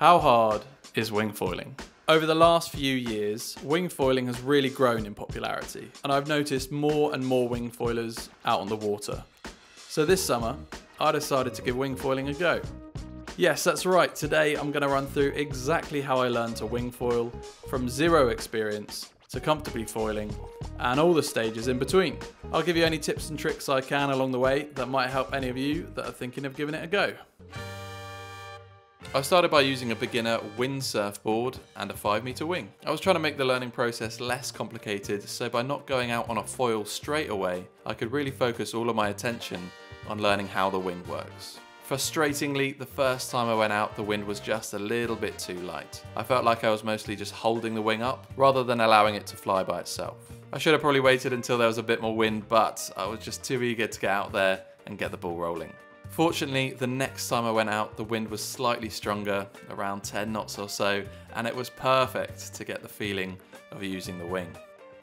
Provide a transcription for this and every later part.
How hard is wing foiling? Over the last few years, wing foiling has really grown in popularity, and I've noticed more and more wing foilers out on the water. So this summer, I decided to give wing foiling a go. Yes, that's right, today I'm going to run through exactly how I learned to wing foil from zero experience to comfortably foiling, and all the stages in between. I'll give you any tips and tricks I can along the way that might help any of you that are thinking of giving it a go. I started by using a beginner windsurf board and a 5-meter wing. I was trying to make the learning process less complicated, so by not going out on a foil straight away, I could really focus all of my attention on learning how the wind works. Frustratingly, the first time I went out, the wind was just a little bit too light. I felt like I was mostly just holding the wing up rather than allowing it to fly by itself. I should have probably waited until there was a bit more wind, but I was just too eager to get out there and get the ball rolling. Fortunately, the next time I went out, the wind was slightly stronger, around 10 knots or so, and it was perfect to get the feeling of using the wing.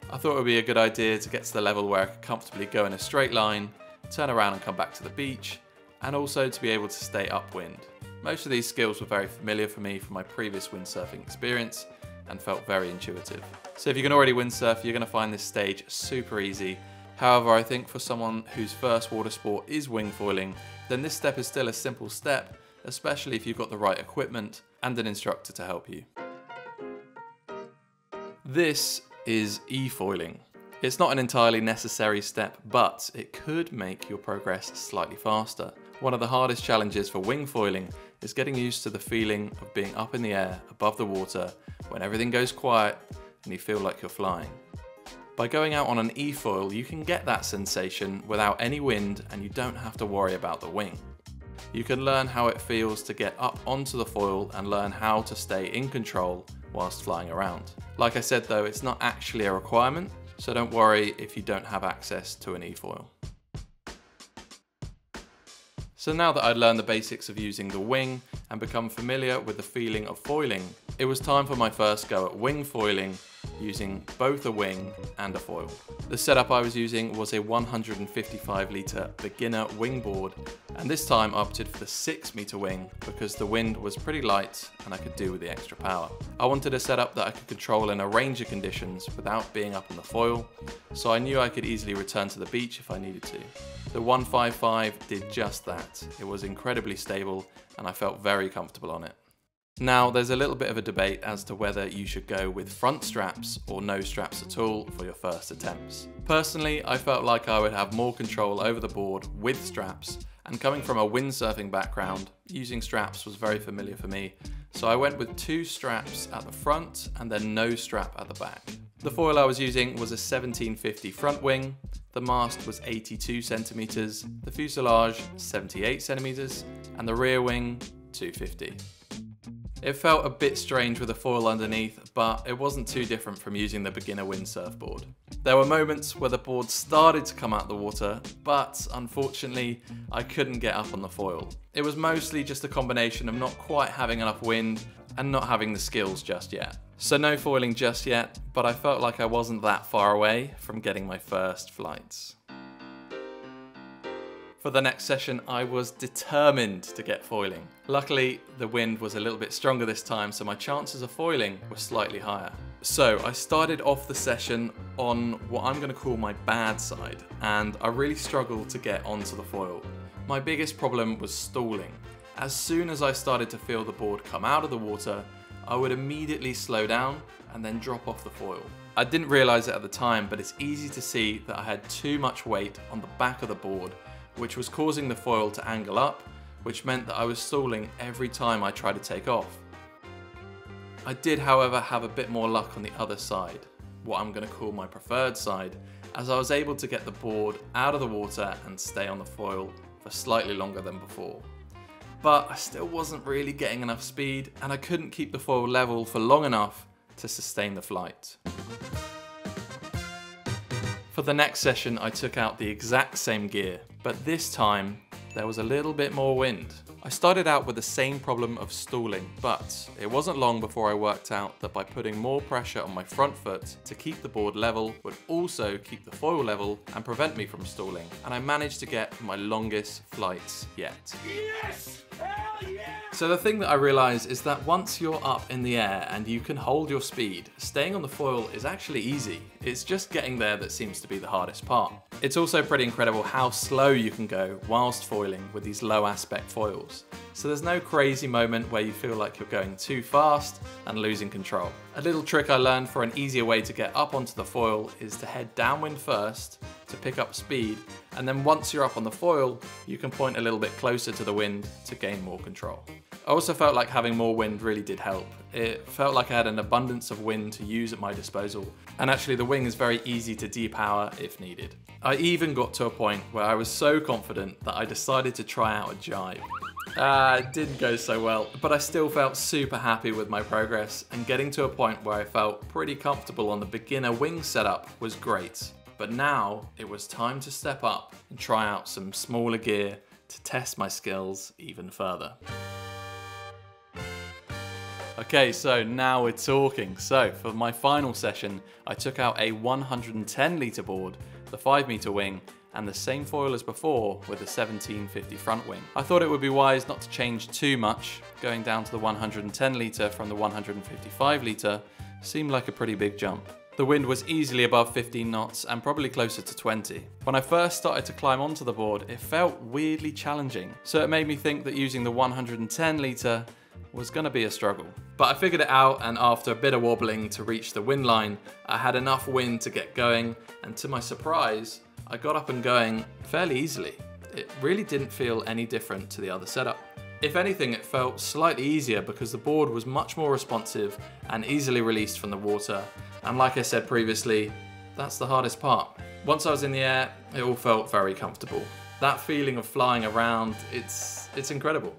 I thought it would be a good idea to get to the level where I could comfortably go in a straight line, turn around and come back to the beach, and also to be able to stay upwind. Most of these skills were very familiar for me from my previous windsurfing experience and felt very intuitive. So if you can already windsurf, you're going to find this stage super easy. However, I think for someone whose first water sport is wing foiling, then this step is still a simple step, especially if you've got the right equipment and an instructor to help you. This is e-foiling. It's not an entirely necessary step, but it could make your progress slightly faster. One of the hardest challenges for wing foiling is getting used to the feeling of being up in the air above the water when everything goes quiet and you feel like you're flying. By going out on an e-foil, you can get that sensation without any wind and you don't have to worry about the wing. You can learn how it feels to get up onto the foil and learn how to stay in control whilst flying around. Like I said though, it's not actually a requirement, so don't worry if you don't have access to an e-foil. So now that I'd learned the basics of using the wing and become familiar with the feeling of foiling, it was time for my first go at wing foiling using both a wing and a foil. The setup I was using was a 155 litre beginner wing board, and this time I opted for the 6-meter wing because the wind was pretty light and I could do with the extra power. I wanted a setup that I could control in a range of conditions without being up on the foil, so I knew I could easily return to the beach if I needed to. The 155 did just that. It was incredibly stable and I felt very comfortable on it. Now, there's a little bit of a debate as to whether you should go with front straps or no straps at all for your first attempts. Personally, I felt like I would have more control over the board with straps, and coming from a windsurfing background, using straps was very familiar for me, so I went with 2 straps at the front and then no strap at the back. The foil I was using was a 1750 front wing, the mast was 82 centimeters, the fuselage 78 centimeters, and the rear wing 250. It felt a bit strange with a foil underneath, but it wasn't too different from using the beginner windsurf board. There were moments where the board started to come out the water, but unfortunately I couldn't get up on the foil. It was mostly just a combination of not quite having enough wind and not having the skills just yet. So no foiling just yet, but I felt like I wasn't that far away from getting my first flights. For the next session, I was determined to get foiling. Luckily, the wind was a little bit stronger this time, so my chances of foiling were slightly higher. So I started off the session on what I'm going to call my bad side, and I really struggled to get onto the foil. My biggest problem was stalling. As soon as I started to feel the board come out of the water, I would immediately slow down and then drop off the foil. I didn't realize it at the time, but it's easy to see that I had too much weight on the back of the board, which was causing the foil to angle up, which meant that I was stalling every time I tried to take off. I did, however, have a bit more luck on the other side, what I'm going to call my preferred side, as I was able to get the board out of the water and stay on the foil for slightly longer than before. But I still wasn't really getting enough speed, and I couldn't keep the foil level for long enough to sustain the flight. For the next session, I took out the exact same gear, but this time there was a little bit more wind. I started out with the same problem of stalling, but it wasn't long before I worked out that by putting more pressure on my front foot to keep the board level would also keep the foil level and prevent me from stalling, and I managed to get my longest flights yet. Yes! Hell yeah! So the thing that I realised is that once you're up in the air and you can hold your speed, staying on the foil is actually easy. It's just getting there that seems to be the hardest part. It's also pretty incredible how slow you can go whilst foiling with these low aspect foils. So there's no crazy moment where you feel like you're going too fast and losing control. A little trick I learned for an easier way to get up onto the foil is to head downwind first to pick up speed, and then once you're up on the foil, you can point a little bit closer to the wind to gain more control. I also felt like having more wind really did help. It felt like I had an abundance of wind to use at my disposal, and actually the wing is very easy to depower if needed. I even got to a point where I was so confident that I decided to try out a jibe. It didn't go so well, but I still felt super happy with my progress, and getting to a point where I felt pretty comfortable on the beginner wing setup was great. But now it was time to step up and try out some smaller gear to test my skills even further. Okay, so now we're talking. So for my final session, I took out a 110 litre board, the 5 metre wing, and the same foil as before with a 1750 front wing. I thought it would be wise not to change too much. Going down to the 110 litre from the 155 litre seemed like a pretty big jump. The wind was easily above 15 knots and probably closer to 20. When I first started to climb onto the board, it felt weirdly challenging. So it made me think that using the 110 litre was going to be a struggle. But I figured it out, and after a bit of wobbling to reach the wind line, I had enough wind to get going, and to my surprise, I got up and going fairly easily. It really didn't feel any different to the other setup. If anything, it felt slightly easier because the board was much more responsive and easily released from the water. And like I said previously, that's the hardest part. Once I was in the air, it all felt very comfortable. That feeling of flying around, it's incredible.